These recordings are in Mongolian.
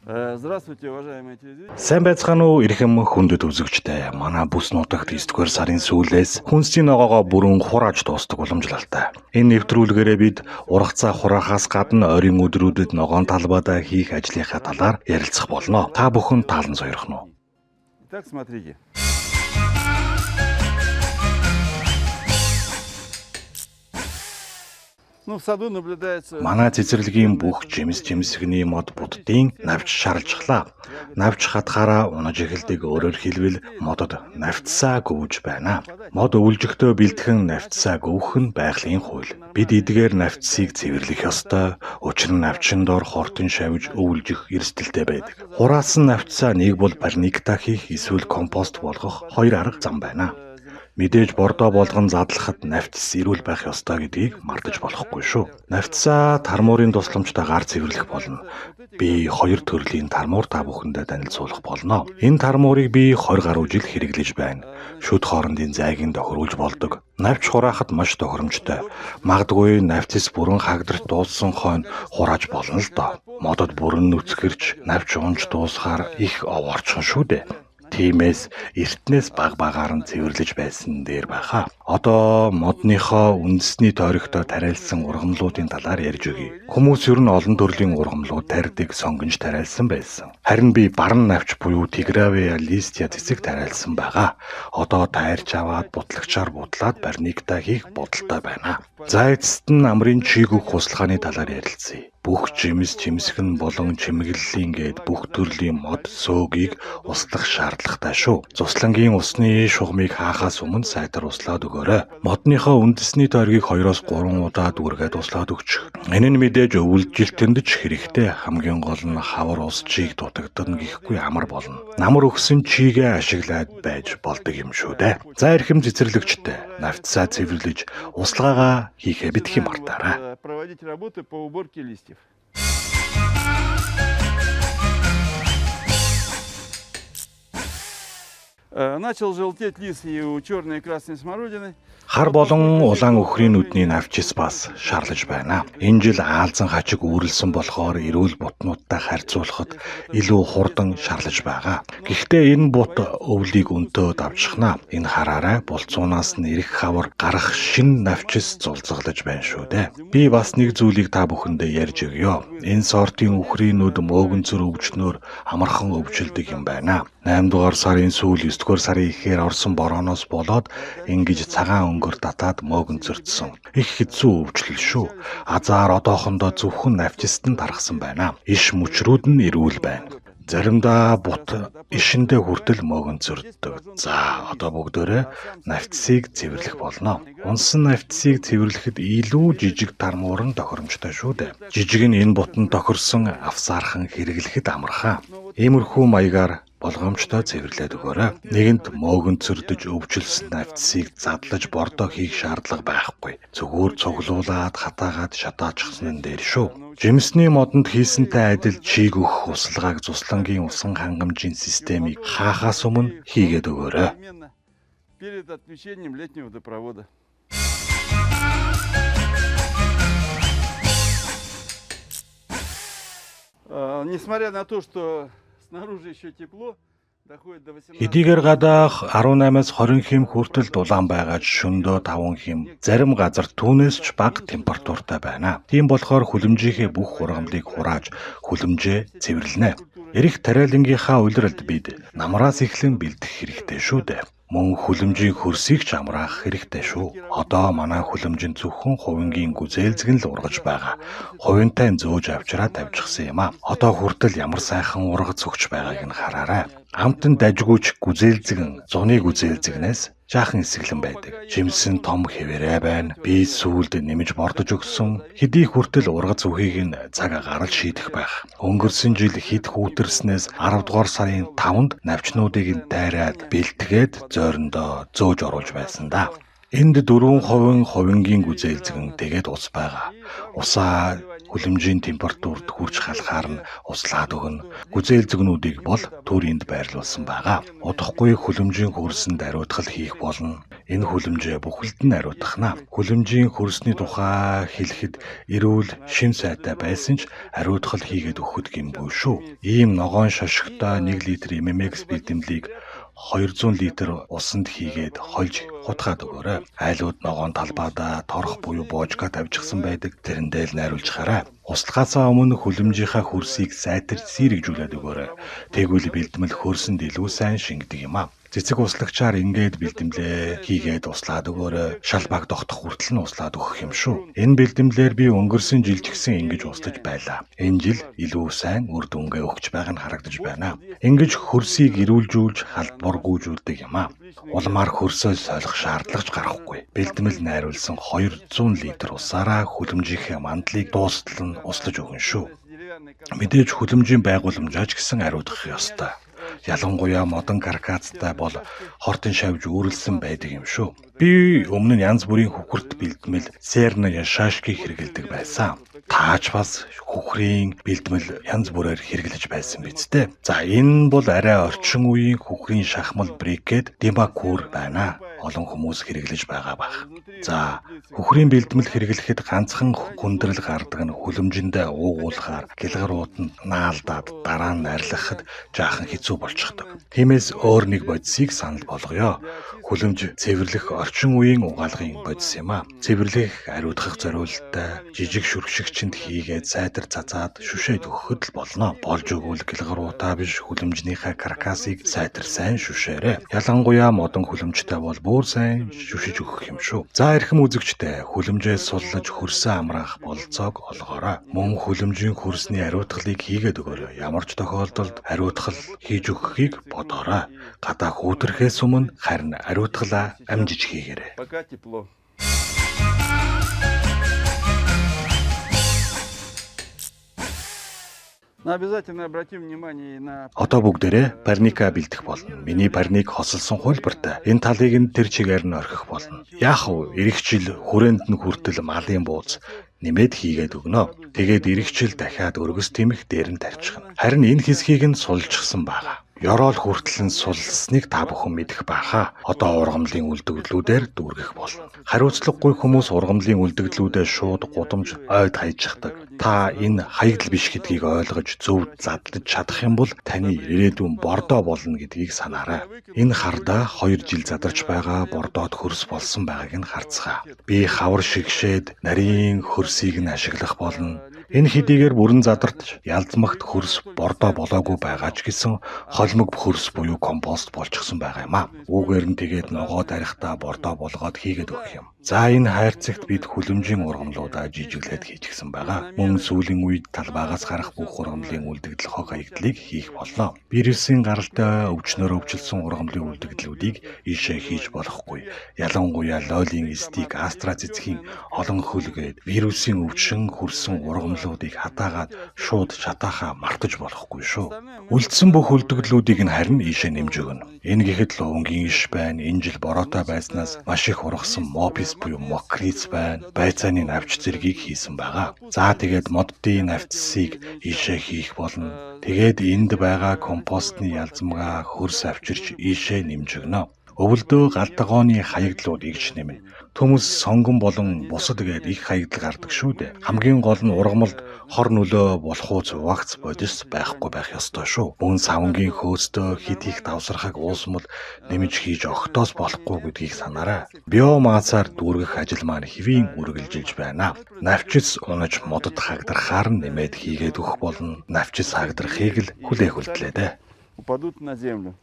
Здравствуйте, уважаемые телезрители. Сайн байцгаана уу эрхэм хүндэт үзэгчтэй. Манай бүс нутагт 9-р сарын сүүлээс хүнсний ногоогоо бүрэн хурааж дуустдаг уламжлалтай. Энэ нэвтрүүлгээрээ бид ургацаа хураахаас гадна ойрын өдрүүдэд ногоон талбайдаа хийх ажлынхаа талаар ярилцах болно. Та бүхэн таалан сойрох нь. Итак, смотрите. В саду наблюдается... Манай цэцэрлэгийн бүх жимс-жимсгний мод буддын навч шарлжглаа. Навч хатгаараа унаж эхэлдэг, өөрөөр хэлбэл модод навцсаа гөвж байна. Мод өвлжөхдөө бэлтгэн навцсаа гөвөх нь байгалийн хууль. Бид эдгээр навцсыг цэвэрлэх ёстой. Учир нь навчин дор хортон шавж өвлжих эрсдэлтэй байдаг. Хураасан навцсаа нэг бол барникта хийх, эсвэл компост болгох хоёр арга зам байна. Мэдээж бордоо болгон задлахад навцс эрүүл байх ёстой гэдгийг мартаж болохгүй шүү. Навцсаа тармуурын тусламжтай гар цэвэрлэх болно. Би хоёр төрлийн тармуур та бүхэндээ танилцуулах болно. Энэ тармуурыг би 20 гаруй жил хэрэглэж байна. Шүд хоорондын зайгийг тохируулж болдог. Навч хураахад маш тохиромжтой. Магадгүй навцс бүрэн хагдарч дууссан хойно хурааж болно л доо. Модод бүрэн нүцгэрч навч унж дуусахаар их овоорчхон шүү дээ. Тиймээс эртнээс баг-багаар нь цэвэрлэж байсан дээр байхаа. Одоо модныхоо үндэсний тойрогтой тариалсан ургамлуудын талаар ярьж өгье. Хүмүүс ер нь олон төрлийн ургамлууд тарьдаг, сонгонж тариалсан байсан. Харин би баран навч буюу Tigravia listia цэцэг тариалсан байгаа. Одоо тайрч аваад бутлагчаар бутлаад барникта хийх бодолтой байна. За эцэст нь амрын чиг өгөх хуслахааны талаар ярилцъя. Бүх жимс-жимсгэн болон чимэглэлийн гээд бүх төрлийн мод сөөгийг услах шаардлагатай шүү. Цуслангийн усны шугамыг хаахаас өмнө сайтар услаад өгөөрэй. Модныхоо үндэсний тойргийг 2-3 удаа дүүргээд услаад өгчих. Энэ нь мэдээж өвлжилтэнд ч хэрэгтэй. Хамгийн гол нь хавар ус чийг дутагдана гэхгүй амар болно. Намар өгсөн чигээ ашиглаад байж болдог юм шүү дээ. За эрхэм цэцэрлэгчтэй, навцсаа цэвэрлэж услагаагаа хийхээ битгий мартаарай. Проводить работы по уборке листьев. Начал желтеть лист и у черной и красной смородины. Хар болон улаан өхрийн нүдний навчис бас шаарлаж байна. Энэ жил аалзан хачиг үүрлсэн болохоор эрүүл бутнуудтай харьцуулахад илүү хурдан шаарлаж байгаа. Гэхдээ энэ бут өвлийг өнтөө давчхнаа. Энэ хараарай, булцуунаас нь эрэх хавар гарах шин навчис зулцгалж байна шүү дээ. Би бас нэг зүйлийг та бүхэндээ ярьж өгье. Энэ сортын өхрийн нүд мөөгөнцөр өвчнөөр амархан өвчлөдөг юм байна. 8 дугаар сарын сүүл 9 дугаар сарын ихээр орсон борооноос болоод ингэж цагаан өнгөр татаад мөөгөнцөрдсөн. Их хэцүү өвчлөл шүү. Азар одоохондоо зөвхөн навчист нь тархсан байна. Иш мөчрүүд нь эрүүл байна. Заримдаа бут ишэндээ хүртэл мөөгөнцөрддөг. За одоо бүгдээрээ навцсыг цэвэрлэх болно. Унсан навцсыг цэвэрлэхэд илүү жижиг тармуур нь тохиромжтой шүү дээ. Жижиг нь энэ бутанд тохирсон авсаархан хэрэглэхэд амархан. Иймэрхүү маягаар болгоомжтой цэвэрлээд өгөөрэй. Нэгэнт мөөгөнцөрдөж өвчлсөн навцсыг задлаж бордоо хийх шаардлага байхгүй. Зүгээр цуглуулад хатаагаад шатаачихсан нь дээр шүү. Жимсний модонд хийсэнтэй адил чиг өгөх услагааг цуслангийн усан хангамжийн системийг хаахаас өмнө хийгээд өгөөрэй. Перед отключением летнего водопровода. Несмотря на то, что снаружи еще тепло, доходит до 18. Хэдийгээр гадаах 18-аас 20 хэм хүртэл дулаан байгаа ч шөндөө 5 хэм. Зарим газар түүнээс ч бага температуртай байна. Тийм болохоор хүлэмжийнхээ бүх ургамлыг хурааж хүлэмжээ цэвэрлэнэ. Эрэх тариалангийнхаа улиралд бид намраас эхлэн бэлдэх хэрэгтэй шүү дээ. Мөн хүлэмжийн хөрсийг ч амраах хэрэгтэй шүү. Одоо манай хүлэмжин зөвхөн хувингийн гүзээлзэг нь л ургаж байгаа. Хувинтай зөөж авчраад тавьчихсан юм а. Одоо хүртэл ямар сайхан ургац өгч байгааг нь хараарай. Амтан дажгүйч гүзээлзэгэн зуны гүзээлзэгнээс жаахан эсэглэн байдаг. Жимсэн том хэвээрээ байна. Би сүүлд нэмж бордож өгсөн. Хэдий хүртэл ургац өхийг нь цаг гарал шийдэх байх. Өнгөрсөн жил хит хүүтэрснээс 10 дугаар сарын 5-нд навчнуудыг нь дайраад бэлтгээд зойрондоо зөөж оруулж байсан да. Энд 4% хувингийн гүзээлзэгэн тэгээд ус байгаа. Усаа хүлэмжийн температурт хүрч халахаар нь услаад өгнө. Гүзээлзэгнүүдийг бол төрөнд байрлуулсан байгаа. Удахгүй хүлэмжийн хөрсөнд ариутгал хийх болно. Энэ хүлэмжээ бүхэлд нь ариутгахна. Хүлэмжийн хөрсний тухай хэлэхэд эрүүл шим сайтай байсан ч ариутгал хийгээд өгөхөд гэмгүй шүү. Ийм ногоон шошготой 1 литр MMX бэлтгэлийг 200 литр усанд хийгээд хольж хутгаад өгөөрэй. Айлууд ногоон талбайдаа торох буюу боожга тавьчихсан байдаг. Тэрэндээ л найруулж хараа. Услахаасаа өмнө хүлэмжийнхаа хөрсийг сайтарч сэрэгжүүлээд өгөөрэй. Тэгвэл бэлтгэл хөрсөнд илүү сайн шингэдэг юм аа. Цэцэг услагчаар ингээд бэлтгэлээ хийгээд услаад өгөөрэй. Шал баг тогтох хүртэл нь услаад өгөх юм шүү. Энэ бэлтгэлээр би өнгөрсөн жил ч гэсэн ингэж услаж байлаа. Энэ жил илүү сайн үр дүнгээ өгч байгааг нь харагдаж байна. Ингэж хөрсийг эрүүлжүүлж халдваргүйжүүлдэг юм аа. Улмаар хөрсөө солих шаардлагач гарахгүй. Бэлтгэл найруулсан 200 литр усаараа хүлэмжийнхээ мандлыг дуустал нь услаж өгнө шүү. Мэдээж хүлэмжийн байгууламжаач гэсэн ариутгах ёстой. Ялангуяа модон каркацтай бол хортон шавж үүрэлсэн байдаг юм шүү. Би өмнө нь янз бүрийн хөхөрт бэлтгэл Серна Яшашки хэрэгэлдэг байсан. Таач бас хөхрийн бэлтгэл янз бүрээр хэрэглэж байсан биз дээ. За энэ бол арай орчин үеийн хөхрийн шахмал брикет Димакур байна. Олон хүмүүс хэрэглэж байгаа бах. За хөхрийн бэлтгэл хэрэглэхэд ганцхан хүндрэл гардаг нь хүлэмжиндээ уугуулахаар гэлгарууд нь наалдаад дараа нь арилгахад жаахан хэцүү болчихдог. Тиймээс өөр нэг бодисыг санал болгоё. Хүлэмж цэвэрлэх орчин үеийн угаалгын бодис юм аа. Цэвэрлэх ариутгах зориулалттай жижиг шүргшигчэнд хийгээд сайтар цацаад шүшээд өгөхөд л болно. Болж өгвөл гэлгаруудаа биш хүлэмжнийхээ каркасыг сайтар сайн шүшээрэй. Ялангуяа модон хүлэмжтэй бол бүр сайн шүшиж өгөх юм шүү. За эрхэм үзэгчдээ хүлэмжээ суллаж хөрсөн амраах болцоог олгоорой. Мөн хүлэмжийн хөрсний ариутгалыг хийгээд өгөөрэй. Ямар ч тохиолдолд ариутгал хийж өгөхийг бодоорой. Гадаа хүүтрэхээс өмнө харин ариутгалаа амжиж хийгээрэй. Пока тепло. Обязательно обратим внимание на Одоо бүгдээрээ парника бэлдэх болно. Миний парник хосолсон хуулбартай. Энэ талыг нь тэр чигээр нь орхих болно. Яах вэ? Ирэх жил хүрээнд нь хүртэл малын бууз нэмээд хийгээд өгнө. Тэгээд ирэх жил дахиад өргөс тэмэх дээр нь тавьчихна. Харин энэ хэсгийг нь сулжчихсан байгаа. Ёроол хүртэл нь сулсныг та бүхэн мэдэх байхаа. Одоо ургамлын үлдэгдлүүдээр дүүргэх болно. Хариуцлагагүй хүмүүс ургамлын үлдэгдлүүдээ шууд гудамж ойд хайждаг. Та энэ хаягдл биш гэдгийг ойлгож зөв задлаж чадах юм бол таны ирээдүйн бордоо болно гэдгийг санаарай. Энэ хардаа 2 жил задарч байгаа бордоод хөрс болсон байгааг нь харцгаа. Би хавар шигшээд нарийн хөрсийг нь ашиглах болно. Энэ хэдийгээр бүрэн задартж ялзмагт хөрс бордоо болоогүй байгаа ч гэсэн холимог хөрс буюу компост болчихсон байгаа юм аа. Үүгээр нь тэгээд ногоо дарихтаа бордоо болгоод хийгээд өгөх юм. За энэ хайрцагт бид хүлэмжийн ургамлуудаа жижиглээд хийчихсэн байгаа. Мөн сүүлийн үед талбайгаас гарах бүх ургамлын үлдэгдэл хог хаягдлыг хийх болно. Вирусын гаралтай өвчнөөр өвчлсөн ургамлын үлдэгдлүүдийг ийшээ хийж болохгүй. Ялангуяа лолийн стик астрацицхийн олон хөлгээд вирусын өвчин хүрсэн ургамлуудыг хатаагаад шууд шатаахаа мартаж болохгүй шүү. Үлдсэн бүх үлдэгдлүүдийг нь харин ийшээ нэмж өгнө. Энэ гэхэд л өнгийн иш байна. Энэ жил бороотой байснаас маш их ургасан мопис буюу мокриц байна. Байцааны навч зэргийг хийсэн байгаа. За тэгээд моддын навцсыг ийшээ хийх болно. Тэгээд энд байгаа компостны ялзмгаа хөрс авчирч ийшээ нэмж өгнө. Өвөлдөө галтгооны хаягдлуудыг ч нэмнэ. Төмөс сонгон болон бусад гээд их хаягдл гардаг шүү дээ. Хамгийн гол нь ургамалд хор нөлөө болох үз вакц бодис байхгүй байх ёстой шүү. Мөн савнгийн хөөстөө хит их давсархаг уусмал нэмж хийж огтоос болохгүй гэдгийг санаарай. Биомасаар дүүргэх ажил маань хэвийн үргэлжилж байна. Навчис унаж модод хагдрахаар нэмээд хийгээд өгөх болно. Навчис хагдрахыг л хүлээх үлдлээ дээ. упадут на землю.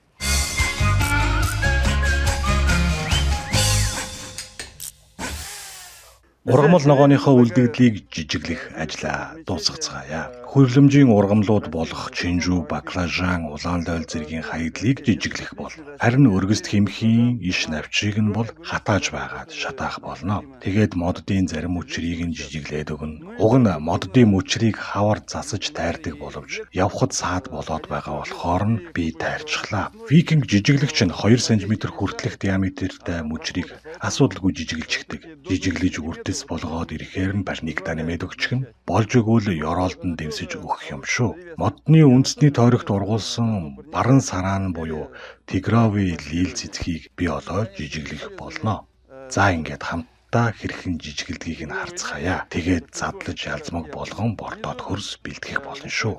Ургамал ногооныхоо үлдэгдлийг жижиглэх ажлаа дуусгацгаая. Хүрлэмжийн ургамлууд болох чинжүү, баклажан, улаан лойл зэргийн хаягдлыг жижиглэх бол. Харин өргөст хэмхийн иш навчийг нь бол хатааж байгаад шатаах болно. Тэгээд моддын зарим мөчрийг нь жижиглээд өгнө. Уг нь моддын мөчрийг хавар засаж тайрдаг боловч явхад саад болоод байгаа болохоор нь би тайрчихлаа. Викинг жижиглэгч нь 2 см хүртэлх диаметртай мөчрийг асуудалгүй жижиглждэг. Жижиглэж үрдэс болгоод ирэхээр нь парниктаа нэмээд өгчих нь болж өгвөл ёроолд нь дэмсэж үүсэж өгөх юм шүү. Модны үндэсний тойрогт ургуулсан баран сараан буюу тигровый лил цэцгийг би одоо жижиглэх болно. За ингээд хамтдаа хэрхэн жижиглдгийг нь харцгаая. Тэгээд задлаж ялзмаг болгон бордоод хөрс бэлтгэх болно шүү.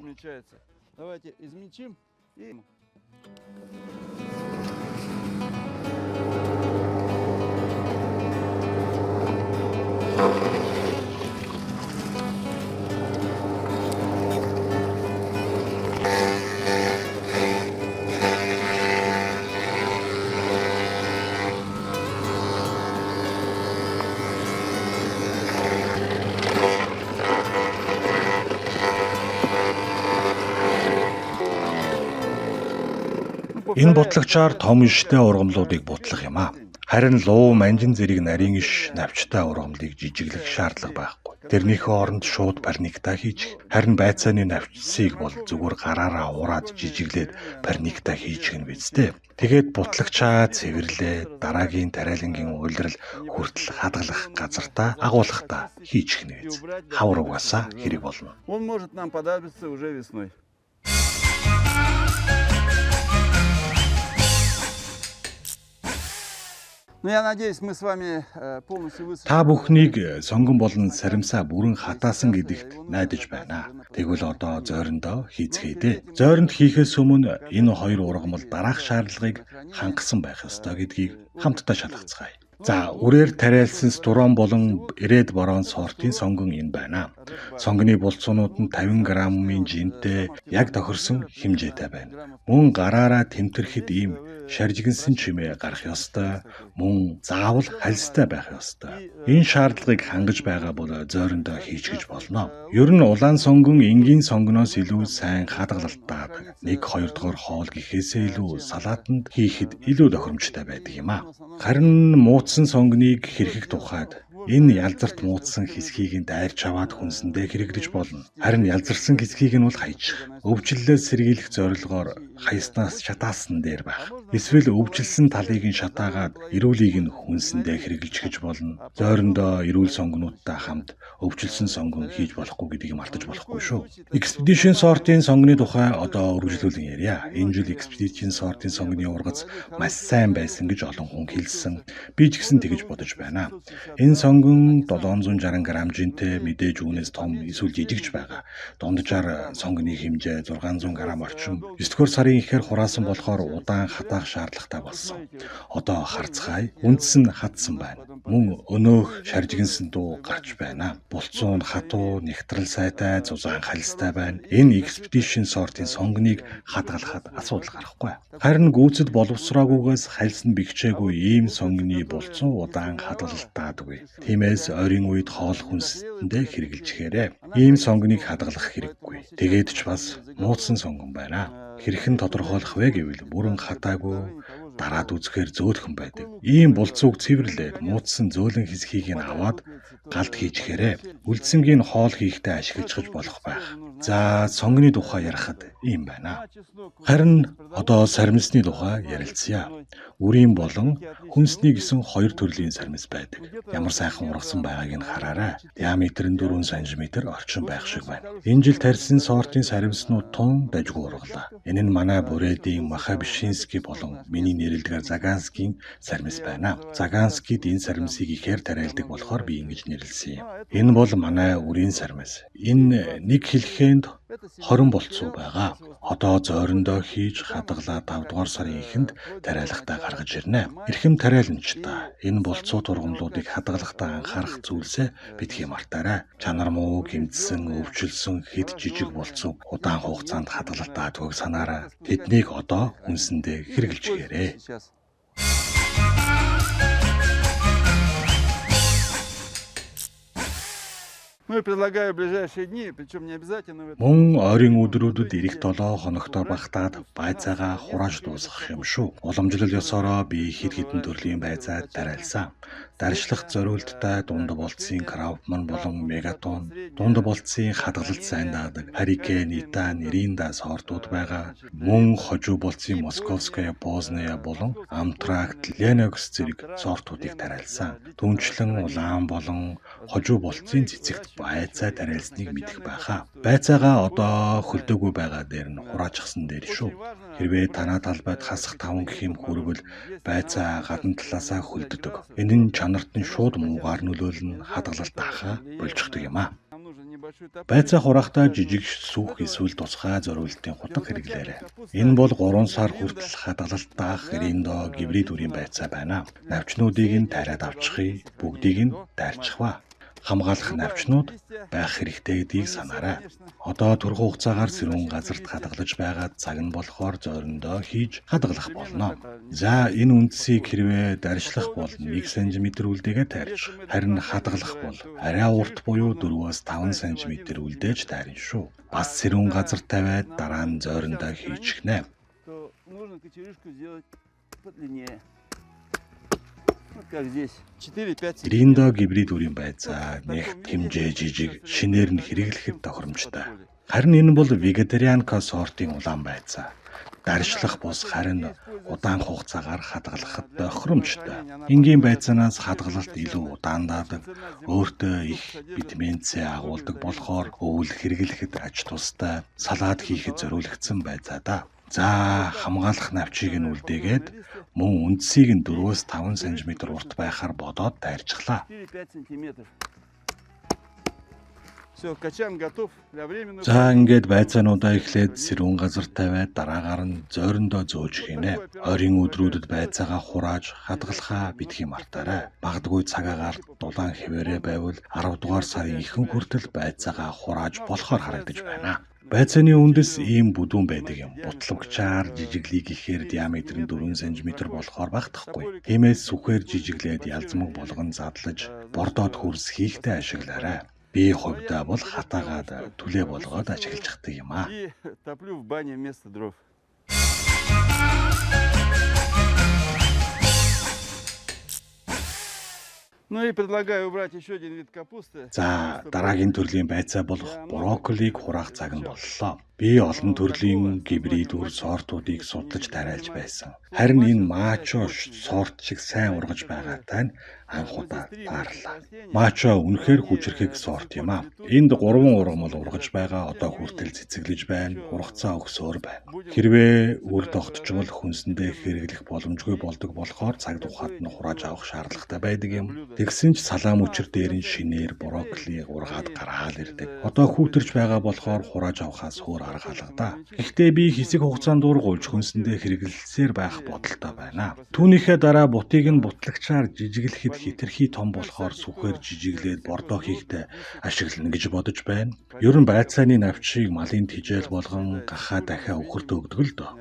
Давайте измельчим и... Энэ бутлагчаар том иштэй ургамлуудыг бутлах юм аа. Харин луу манжин зэрэг нарийн иш навчтай ургамлыг жижиглэх шаардлага байхгүй. Тэрнийхээ оронд шууд парникта хийж, харин байцааны навчсыг бол зүгээр гараараа ураад жижиглээд парникта хийчих нь биз дээ. Тэгээд бутлагчаа цэвэрлээ, дараагийн тариалангийн уйлрал хүртэл хадгалах газартаа агуулгахдаа хийчих нь биз. Хавар угаасаа хэрэг болно. Он может нам понадобиться уже весной. Ну, я надеюсь, мы с вами полностью высушили. Та бүхнийг сонгон болон саримсаа бүрэн хатаасан гэдэгт найдаж байна. Тэгвэл одоо зойрондоо хийцгээдэ. Зойронд хийхээс өмнө энэ хоёр ургамал дараах шаардлагыг хангасан байх ёстой гэдгийг хамтдаа шалгацгаая. За, үрээр тариалсан строн болон ирээд борон сортын сонгон энэ байна. Сонгоны булцуунууд нь 50 граммын жинтэй яг тохирсон хэмжээтэй байна. Мөн гараараа тэмтэрхэд ийм шаржигнсан чимээ гарах ёстой, мөн заавал хальстай байх ёстой. Энэ шаардлагыг хангаж байгаа бол зойрондоо хийж гэж болно. Ер нь улаан сонгон энгийн сонгоноос илүү сайн хадгалалтаа 1-2 дугаар хоол гэхээсээ илүү салаатанд хийхэд илүү тохиромжтой байдаг юм а. Харин муутсан сонгоныг хэрхэх тухайд энэ ялзарт муутсан хэсгийг нь дайрч аваад хүнсэндээ хэрэглэж болно. Харин ялзарсан хэсгийг нь бол хаячих. Өвчлөлөөс сэргийлэх зорилгоор хаяснаас шатаасан дээр байх. Эсвэл өвчлсөн талыг нь шатаагаад эрүүлийг нь хүнсэндээ хэрэглэж гэж болно. Зойрондоо эрүүл сонгонуудтай хамт өвчлсөн сонгон хийж болохгүй гэдгийг мартаж болохгүй шүү. Expedition сортын сонгоны тухай одоо үргэлжлүүлэн ярья. Энэ жил Expedition сортын сонгоны ургац маш сайн байсан гэж олон хүн хэлсэн. Би ч гэсэн тэгэж бодож байна. Энэ сонгон 760 грамм жинтэй мэдээж үүнээс том эсвэл жижигч байгаа. Дунджаар сонгоны хэмжээ 600 грамм орчим. 9 дугаар сарын ихээр хураасан болохоор удаан хатаах шаардлагатай болсон. Одоо харцгаая. Үндэс нь хатсан байна. Мөн өнөөх шаржигнсан дуу гарч байна. Булцуун хатуу, нэгтрэл сайтай, зузаан халистай байна. Энэ Expedition сортын сонгоныг хадгалахад асуудал гарахгүй. Харин гүйцэд боловсроогүйгээс хальсан бэхжээгүй ийм сонгоны булцуун удаан хадгалалтаадгүй. Тиймээс ойрын үед хоол хүнсэндээ хэрэгжилчихээрэй. Ийм сонгоныг хадгалах хэрэггүй. Тэгээд ч бас муутсан сонгон байна. Хэрхэн тодорхойлох вэ гэвэл бүрэн хатаагүй дараад үзэхээр зөөлхөн байдаг. Ийм булцууг цэвэрлээд муутсан зөөлөн хэсгийг нь аваад галд хийчихээрэй. Үлдсэнгийн хоол хийхдээ ашиглаж болох байх. За, сонгоны тухай ярихад ийм байна. Харин одоо сармисны тухай ярилцъя. Үрийн болон хүнсний гэсэн хоёр төрлийн сармис байдаг. Ямар сайхан ургасан байгааг нь хараарай. Диаметр нь 4 см орчим байх шиг байна. Энэ жил тарьсан сортын сармиснууд тун дажгүй ургалаа. Энэ нь манай Бурэдийн Махабишинский болон миний нэрлэдгээр Заганскийн сармис байна. Заганскид энэ сармисыг ихээр тариалдаг болохоор би ингэж нэрлэсэн юм. Энэ бол манай үрийн сармис. Энэ нэг хэлхэнд 20 болцоо байгаа. Одоо зойрондоо хийж хадгалаа 5 дугаар сарын эхэнд тариалахтаа гаргаж ирнэ. Эрхэм тариаланч та. Энэ болцоо тургамлуудыг хадгалахтаа анхаарах зүйлсээ битгий мартаарай. Чанар муу, гэмтсэн, өвчлсөн, хэд жижиг болцоо удаан хугацаанд хадгалалтаа төгс санаарай. Тэднийг одоо хүнсэндээ хэрэгжилчихээрэй. Ну и предлагаю в ближайшие дни, причем не обязательно... Мөн ойрын өдрүүдэд ирэх 7 хоногтоор багтаад байцаагаа хурааж дуусгах юм шүү. Уламжлал ёсороо би хэд хэдэн төрлийн байцаа тариалсан. Даршлах зориулттай дунд болцсон Краупман болон Мегатон, дунд болцсон хадгалалт сайн даадаг Харикен, Итан, Иринда сортууд байгаа. Мөн хожуу болцсон Московская, Познея болон Амтракт, Ленокс зэрэг сортуудыг тариалсан. Түнчлэн улаан болон хожуу болцсон цэцэгт байцаа тариалсныг мэдэх байхаа. Байцаагаа одоо хөлдөөгүй байгаа дээр нь хураачсан дээр шүү. Хэрвээ танаа талбайд хасах 5 гэх юм хүрвэл байцаа гадна талаасаа хөлддөг. Энэ нь чанарт нь шууд муугаар нөлөөлнө, хадгалалт таахаа болчихдог юм аа. Байцаа хурахдаа жижиг сүх эсвэл тусгай зориултын хутга хэрэглээрэй. Энэ бол 3 сар хүртэл хадгалалт таах Риндо гибрид үрийн байцаа байна. Навчнуудыг нь тариад авчихъя, бүгдийг нь дайрчих ба. Хамгаалах навчнууд байх хэрэгтэй гэдгийг санаарай. Одоо турх хугацаагаар сэрүүн газарт хадгалж байгаа цаг нь болохоор зөөрөндөө хийж хадгалах болно. За энэ үндсийг хэрвээ даршлах бол 1 см үлдээгээ тайрчих. Харин хадгалах бол арай урт буюу 4-5 см үлдээж тайрна шүү. Бас сэрүүн газар тавиад дараа нь зөөрөндөө хийчих нэ. Риндо гибрид үрийн байцаа нэг хэмжээ жижиг, шинээр нь хэрэглэхэд тохиромжтой. Харин энэ бол вегетарианка сортын улаан байцаа. Даршлах бус харин удаан хугацаагаар хадгалахад тохиромжтой. Энгийн байцаанаас хадгалалт илүү удаан даадаг, өөртөө их витамин С агуулдаг болохоор өвөл хэрэглэхэд ач тустай, салаад хийхэд зориулагдсан байцаа да. За хамгаалах навчийг нь үлдээгээд мөн үндсийг нь 4-5 см урт байхаар бодоод дайрчихлаа. За ингээд байцаануудаа эхлээд сэрүүн газар тавиад дараагаар нь зөөрөндөө зөөж хийнэ. Ойрын өдрүүдэд байцаагаа хурааж хадгалахаа битгий мартаарай. Магадгүй цагаагаар дулаан хэвээрээ байвал 10 дугаар сарын ихэнх хүртэл байцаагаа хурааж болохоор харагдаж байна. Байцааны үндэс ийм бүдүүн байдаг юм. Бутлавгчаар жижиглийг ихээр диаметр нь 4 см болохоор багтахгүй. Тиймээс сүхээр жижиглээд ялзмаг болгон задлаж, бордоод хөрс хийхдээ ашиглаарай. Би хувьдаа бол хатаагаад түлээ болгоод ашиглаж чаддаг юм аа. За дараагийн төрлийн байцаа болох брокколиг хураах цаг нь боллоо. Би олон төрлийн гибрид үр сортуудыг судалж тариалж байсан. Харин энэ мачо сорт шиг сайн ургаж байгаатай нь анхудаа таарлаа. Мачо үнэхээр хүчрхэг сорт юм аа. Энд 3 ургамал ургаж байгаа одоо хүртэл цэцэглэж байна, ургацаа өгсөөр байна. Хэрвээ үр тогтчвол хүнсэндээ хэрэглэх боломжгүй болдог болохоор цаг тухайд нь хурааж авах шаардлагатай байдаг юм. Тэгсэн ч салаам өчр дээр нь шинээр брокколи ургаад гараал ирдэг. Одоо хүүтэрч байгаа болохоор хурааж авахаас өөр арга алга. Гэхдээ би хэсэг хугацаанд ургуулж хүнсэндээ хэрэглэсээр байх бодолтой байна. Түүнийхээ дараа бутыг нь бутлагчаар жижиглэхэд хэтэрхий том болохоор сүхээр жижиглээд бордоо хийхдээ ашиглана гэж бодож байна. Ер нь байцааны навчийг малын тижэл болгон гахаа дахиа өхөртөө өгдөг л дөө.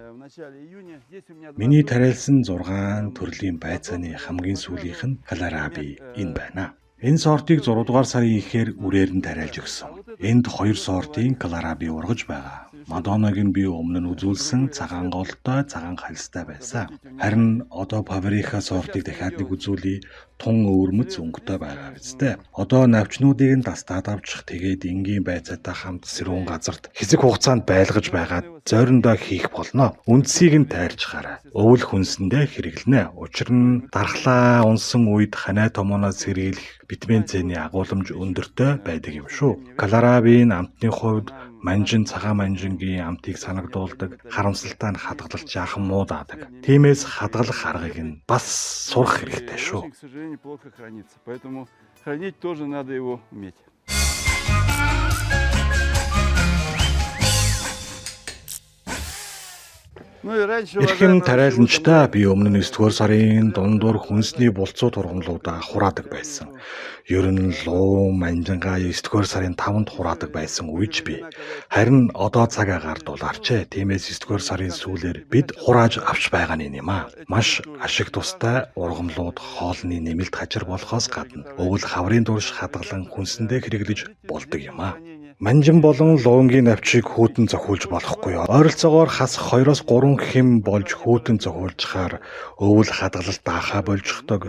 Миний тариалсан 6 төрлийн байцааны хамгийн сүүлийнх нь Калараби энэ байна. Энэ сортыг 6 дугаар сарын ихээр үрээр нь тариалж өгсөн. Энд 2 сортын Калараби ургаж байгаа. Мадоннаг нь би өмнө нь үзүүлсэн цагаан голтой, цагаан хальстай байсан. Харин одоо Павриха сортыг дахиад нэг үзүүлье. Тун өвөрмөц өнгөтэй байгаа биз дээ. Одоо навчнуудыг нь тастаад авчих тэгээд энгийн байцаатай хамт сэрүүн газарт хэсэг хугацаанд байлгаж байгаад зөөрөндөө хийх болно. Үндсийг нь тайрчгаарай. Өвөл хүнсэндээ хэрэглэнэ. Учир нь дархлаа унсан үед ханай томооноос сэргийлэх витамин С-ний агуулмж өндөртэй байдаг юм шүү. Каларабийн амтны хувьд манжин цагаан манжингийн амтыг санагдуулдаг, харамсалтай нь хадгалалт жаахан муу даадаг. Тиймээс хадгалах аргыг нь бас сурах хэрэгтэй шүү. Поэтому хранить тоже надо его уметь. Эрхэм тариаланчтай би өмнө нь 9-р сарын дундуур хүнсний булцуу тургамлуудаа хураадаг байсан. Ер нь луу манжингаа 9-р сарын 5-нд хураадаг байсан үеч би. Харин одоо цаг агаар дулаарчээ. Тиймээс 9-р сарын сүүлээр бид хурааж авч байгаа юм аа. Маш ашиг тустай ургамлууд хоолны нэмэлт хажир болохоос гадна өвөл хаврын дурш хадгалан хүнсэндээ хэрэглэж болдог юм аа. Манжин болон луунгийн навчийг хүүтэн зохиулж болохгүй. Ойролцоогоор хас 2-3 хэм болж хүүтэн зохиулжхаар өвөл хадгалалт даахаа болжхдог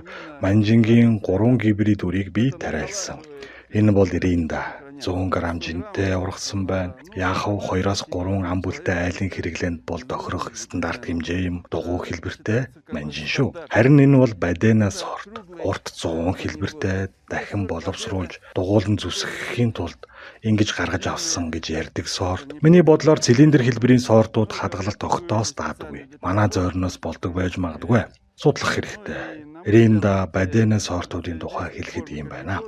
манжингийн 3 гибрид үрийг би тариалсан. Энэ бол Иринда 100 г жинтэй ургасан байна. Яахав 2-3 ам бүлтэй айлын хэрэглээнд бол тохирох стандарт хэмжээ юм дугуй хэлбэртэй манжин шүү. Харин энэ бол Бадена сорт. Урт 100 хэлбэртэй дахин боловсруулж дугуулан зүсгэхийн тулд ингэж гаргаж авсан гэж ярьдаг сорт. Миний бодлоор цилиндр хэлбэрийн сортууд хадгалалт тогтоос даадаггүй. Манай зойрноос болдог байж магадгүй. Судлах хэрэгтэй. Иринда Бадена сортуудын тухай хэлэхэд юм байна.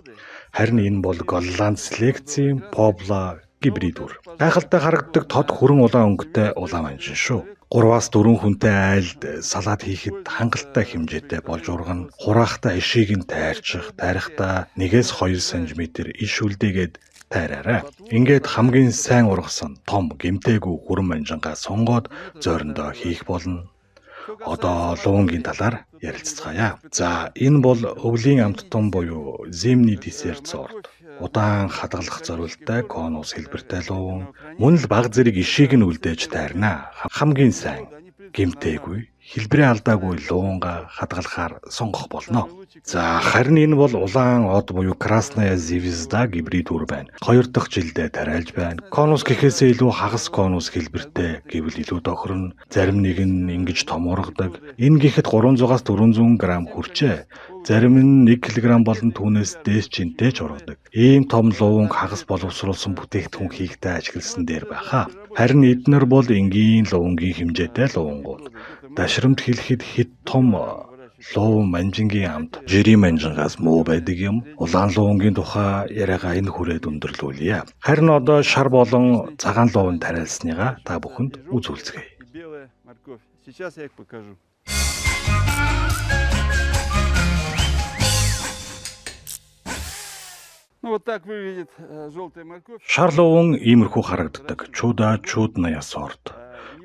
Харин энэ бол Голланд селекцийн Pobla гибрид үр. Гайхалтай харагддаг тод хүрэн улаан өнгөтэй улаан манжин шүү. 3-4 хүнтэй айлд салаад хийхэд хангалттай хэмжээтэй болж ургана. Хураахта ишийг нь тайрчих, тайрахта 1-2 см иш үлдээгээд тайраарай. Ингээд хамгийн сайн ургасан том гэмтээгүй хүрэн манжингаа сонгоод зойрондоо хийх болно. Одоо луунгийн талаар ярилцгаая. За, энэ бол өвлийн амттон буюу Zimny dessert сорт. Удаан хадгалах зорилттой конус хэлбэртэй луун. Мөн л баг зэрэг ишийг нь үлдээж тайрна. Хамгийн сайн гэмтээгүй, хэлбэрээ алдаагүй луунга хадгалахаар сонгох болно. За, харин энэ бол улаан од буюу Krasnaya Zvezda гибрид үр байна. 2 дахь жилдээ тариалж байна. Конус гэхээсээ илүү хагас конус хэлбэртэй гэвэл илүү тохирно. Зарим нэг нь ингэж том ургадаг. Энэ гэхэд 300-400 г хүрчээ. Зарим нь 1 кг болон түүнээс дээш жинтэй ч ургадаг. Ийм том луунг хагас боловсруулсан бүтээгдэхүүн хийхдээ ажигласан дээр байхаа. Харин эднэр бол энгийн луунгийн хэмжээтэй луунгууд. Дашрамт хэлэхэд хэд том луун манжингийн амт жири манжингаас муу байдаг юм. Улаан луунгийн тухай яриагаа энэ хүрээд өндөрлүүлье. Харин одоо шар болон цагаан луун тариалсныгаа та бүхэнд үзүүлцгээе. Сейчас я их покажу. Ну вот так выглядит желтая морковь. Шар луун иймэрхүү харагддаг. Чудная сорт.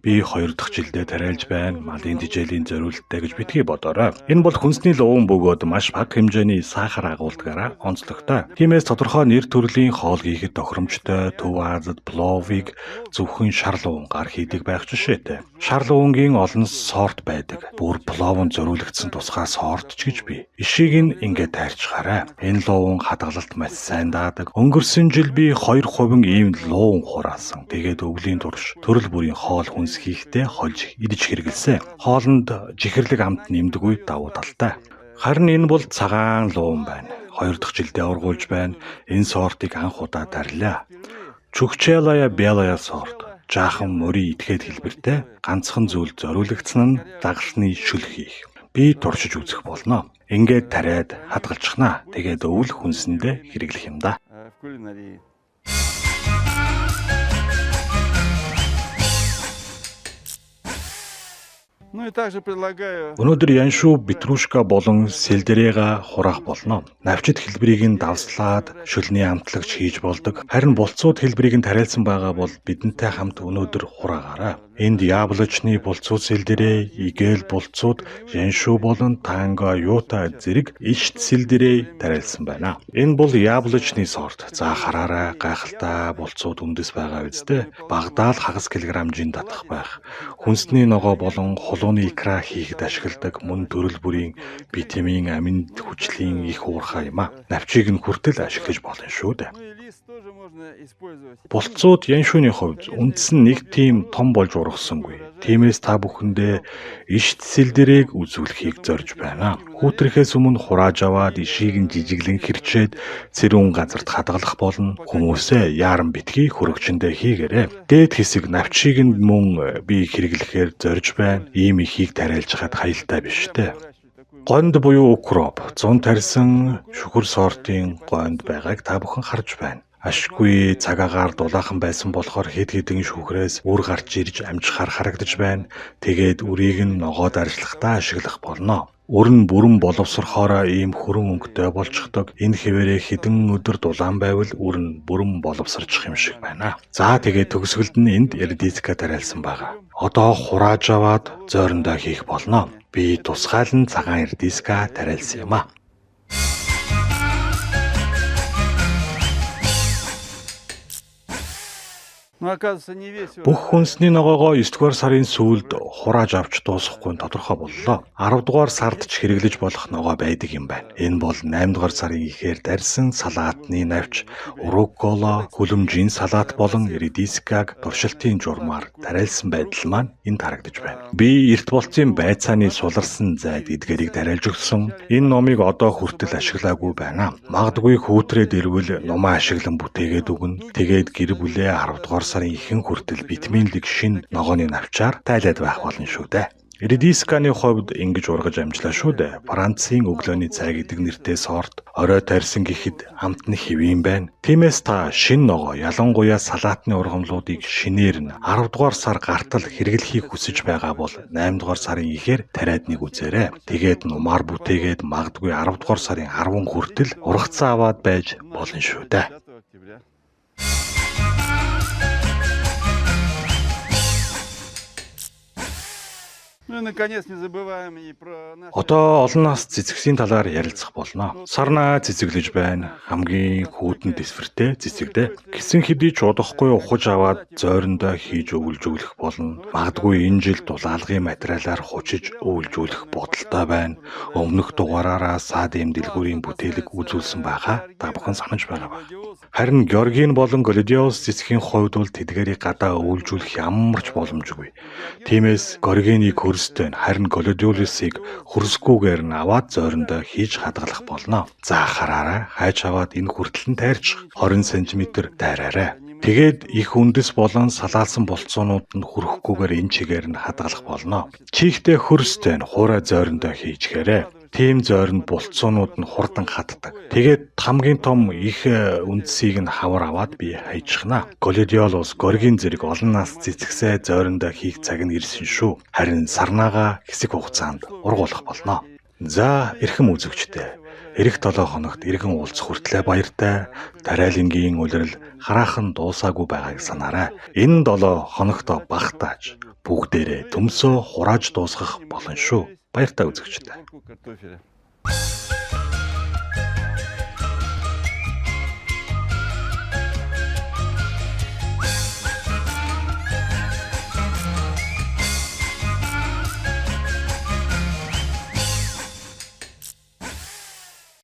Би 2 дахь жилдээ тариалж байна. Малын тижээлийн зориулттай гэж битгий бодоорой. Энэ бол хүнсний луун бөгөөд маш бага хэмжээний сахар агуулдгаараа онцлогтой. Тиймээс тодорхой нэр төрлийн хоол хийхэд тохиромжтой Төв Азид пловыг зөвхөн шар луунгаар хийдэг байх жишээтэй. Шар луунгийн олон сорт байдаг. Бүр пловонд зориулагдсан тусгай сорт ч гэж бий. Ишийг нь ингээд тайрчгаарай. Энэ луун хадгалалт маш сайн даадаг. Өнгөрсөн жил би 2% ийм луун хураасан. Тэгээд өвлийн турш төрөл бүрийн хоол хүнс хийхдээ хольж идэж хэрэгэлсэн. Хоолнд жихэрлэг амт нэмдэг үе давуу талтай. Харин энэ бол цагаан луун байна. 2 дахь жилдээ ургуулж байна. Энэ сортыг анх удаа тарлаа. Чукчелая белая сорт. Жаахан мөрийн идэхэд хэлбэртэй ганцхан зүйл зориулагдсан нь дагалсны шүл хийх. Би туршиж үзэх болно. Ингээд тариад хадгалчихнаа. Тэгээд өвөл хүнсэндээ хэрэглэх юм да. В кулинарии. Ну и также предлагаю Өнөөдөр яншуу, петрушка болон сельдерейга хураах болно. Навчит хэлбэрийг нь давслаад шүлний амтлагч хийж болдог. Харин булцууд хэлбэрийг нь тариалсан байгаа бол бидэнтэй хамт өнөөдөр хураагаарай. Энд яблочны булцууд сельдерей, игэл булцууд, яншуу болон танго, юта зэрэг ишт сельдерей тариалсан байна. Энэ бол яблочны сорт. За хараарай, гайхалтай булцууд үндэс байгаа үстэй. Багадаа л хагас килограмм жин татах байх. Хүнсний ногоо болон хулууны икра хийхэд ашигладаг мөн төрөл бүрийн витамин, амин хүчлийн их уурхай юм а. Навчийг нь хүртэл ашиглаж болно шүү дээ. ну и лист тоже можно использовать. Булцууд яншууны хувьд үндс нь нэг тийм том болж ургасангүй. Тиймээс та бүхэндээ ишт сэлдэрийг үзүүлэхийг зорж байна. Хүүтрэхээс өмнө хурааж аваад ишийг нь жижиглэн хэрчээд цэрүүн газарт хадгалах болно. Хүмүүсээ яаран битгий хөрөгчөндөө хийгээрэй. Дээд хэсэг навчийг нь мөн би хэрэглэхээр зорж байна. Ийм ихийг тариалж хад хаялтай биш дээ. Гонд буюу укроп 100 тарьсан шүхэр сортын гонд байгааг та бүхэн харж байна. Ашгүй цагаагаар дулаахан байсан болохоор хэд хэдэн шүүхрээс үр гарч ирж амжихаар харагдаж байна. Тэгээд үрийг нь ногоод арилжлахдаа ашиглах болно. Үр нь бүрэн боловсрохоороо ийм хүрэн өнгөтэй болчихдог. Энэ хэвээрээ хэдэн өдөр дулаан байвал үр нь бүрэн боловсрчих юм шиг байна. За тэгээд төгсгөлд нь энд эрдиска тариалсан байгаа. Одоо хурааж аваад зойрондоо хийх болно. Би тусгаалan цагаан эрдиска тариалсан юм а. Но оказывается, не весь Бүх хүнсний ногоогоо 9-р сарын сүүлд хурааж авч дуусахгүй нь тодорхой боллоо. 10-р сард ч хэрэглэж болох ногоо байдаг юм байна. Энэ бол 8-р сарын ихээр дарьсан салаатны навч, уруккола, хүлэмжийн салаат болон редискаг туршилтын журмаар тариалсан байдал маань энд харагдаж байна. Би эрт болцын байцааны суларсан зайд эдгээрийг тариалж өгсөн. Энэ номыг одоо хүртэл ашиглаагүй байна. Магадгүй хүүтрээд ирвэл номоо ашиглан бүтээгээд өгнө. Тэгээд гэр бүлээ 10-р сарын ихэнх хүртэл витаминлэг шин ногооны навчаар тайлаад байх болно шүү дээ. Редисканы хувьд ингэж ургаж амжлаа шүү дээ. Францын өглөөний цай гэдэг нэртэй сорт орой тарьсан гэхэд амт нь хэвэн байна. Тиймээс та шин ногоо, ялангуяа салаатны ургамлуудыг шинээр нь 10-р сар гартал хэрэглэхийг хүсэж байгаа бол 8-р сарын ихээр тариад нэг үзээрэй. Тэгээд нумаар бүтээгээд магадгүй 10-р сарын 10 хүртэл ургацсан аваад байж болно шүү дээ. 5 октября. Ну и наконец не забываем и про наш Одоо олон нас цэцэгсийн талаар ярилцах болно. Сарнаа цэцэглэж байна. Хамгийн хүүтэн дэсвэртэй цэцэгдэ. Гэсэн хэдий ч удахгүй ухаж аваад зойрондоо хийж өвлж өглөх болно. Магадгүй энэ жил дулаалгын материалаар хучиж өвлж өглөх бодолтой байна. Өмнөх дугаараараа саад эм дэлгүүрийн бүтээлэг үзүүлсэн байгаа. Та бүхэн санаж байгаа ба. Харин Георгин болон Глодиус цэцгийн хувьд бол тэдгээрийг гадаа өвлжүүлэх ямар ч боломжгүй. Тиймээс Горгинийг хөрстэй харин Глодиусыг хөрсгүйгээр нь аваад зойрондоо хийж хадгалах болно. За хараарай, хайж аваад энэ хүртэл нь тайрчих 20 см тайраарай. Тэгээд их үндэс болон салаалсан болцоонууд нь хүрэхгүйгээр энэ чигээр нь хадгалах болно. Чихтэй хөрстэй хуурай зойрондоо хийчихээрэй. Тийм зойронд болцоонууд нь хурдан хатдаг. Тэгээд хамгийн том их үндсийг нь хавар аваад би хайчихна. Глодиолус Горгин зэрэг олон нас цэцэгсээ зойрондоо хийх цаг нь ирсэн шүү. Харин сарнаага хэсэг хугацаанд ургуулах болно. За, эрхэм үзэгчдээ. Ирэх 7 хоногт иргэн уулзах хүртлээр баяртай. Тариалангийн улирал хараахан дуусаагүй байгааг санаарай. Энэ 7 хоногт багтааж бүгдээрээ төмсөө хурааж дуусгах болно шүү. Баяртай үзэгчдээ. картофеля.